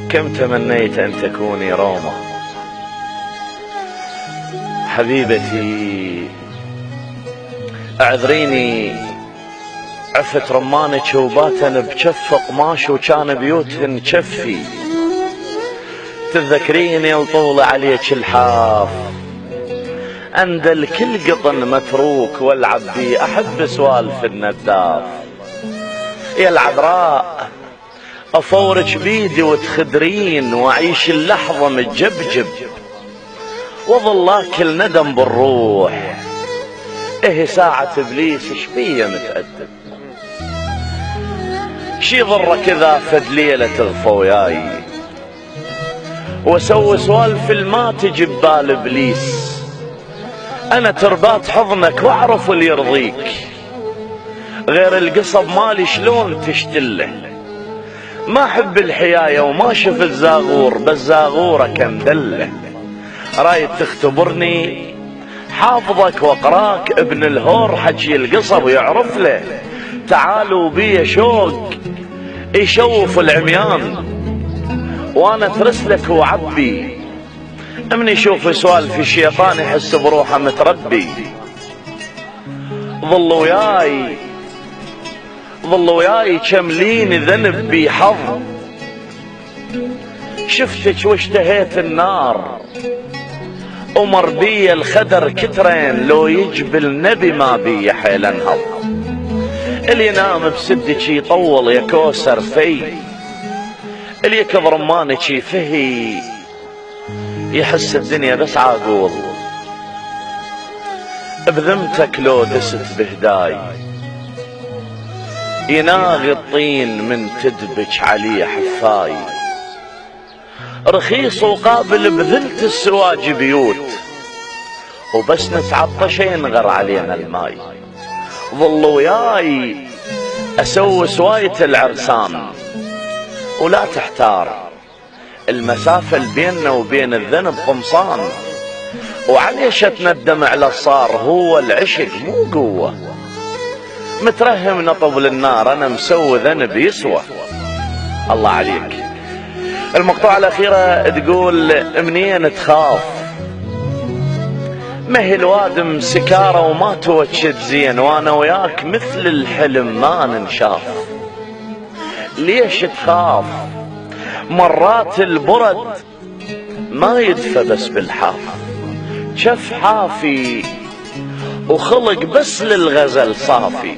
كم تمنيت أن تكوني روما حبيبتي. اعذريني عفت رمانك وباتن بجف قماش وكان بيوتهن جفي. تذكريني الطول عليك الحاف عند الكل قطن متروك والعب بي احب سوالف النداف. يا العذراء افورك بيدي وتخدرين واعيش اللحظة متجبجب وظل اكل ندم بالروح. ايه ساعة ابليس شبيه متأدب شي ضرك اذا فد ليلة تغفى وياي واسوي سوالف الما تجي ببال ابليس. انا تربات حضنك واعرف اللي يرضيك غير القصب مالي شلون تشتله. ما احب الحياية وما شفت زاغور بس زاغورة كم دله. رايد تختبرني حافظك واقراك ابن الهور حجي القصب ويعرف له. تعالوا بي شوق يشوف العميان وانا ترسلك وعبي. من يشوف سوالف الشيطان يحس بروحه متربي. ظلوا وياي كملين ذنب بي حظ. شفتك واشتهيت النار ومر بي الخدر كترين لو يجب النبي ما بي حيل انهض. اللي ينام بسدك يطول يا كوسر في اللي يكظ رمانك فهي يحس الدنيا بس عاقول. بذمتك لو دست بهداي يناغي الطين من تدبج عليه حفاي. رخيص وقابل بذلت السواج بيوت وبس نتعطش ينغر علينا الماي. ظلوا وياي اسوي سواية العرسان ولا تحتار المسافة اللي بيننا وبين الذنب قمصان. وعليش اتندم على الصار هو العشق مو قوة. مترهم نطب للنار انا مسوي ذنب يسوى. الله عليك. المقطوعة الأخيرة تقول منين تخاف ما هي الوادم سكارة وما توجد زين وانا وياك مثل الحلم ما ننشاف. ليش تخاف مرات البرد ما يدفى بس بالحاف. شف حافي وخلق بس للغزل صافي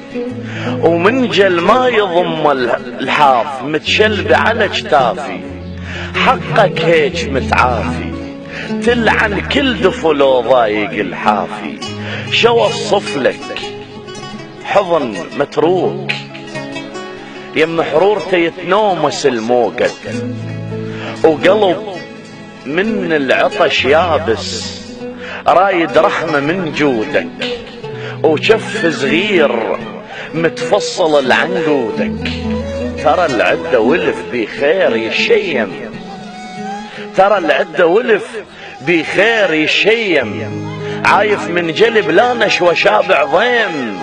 ومنجل ما يضم الحاف متشلب على جتافي. حقك هيج متعافي تلعن كل دفل وضايق الحافي. شو وصف لك حضن متروك يم حرورته يتنومس الموقد وقلب من العطش يابس رايد رحمة من جودك وشف صغير متفصل لعنقودك. ترى العدة ولف بخير يشيم ترى العدة ولف بخير يشيم. عايف من جلب لا نشوى شابع ضيم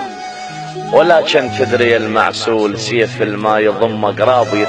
ولكن تدري المعسول سيف الماء يضم قراب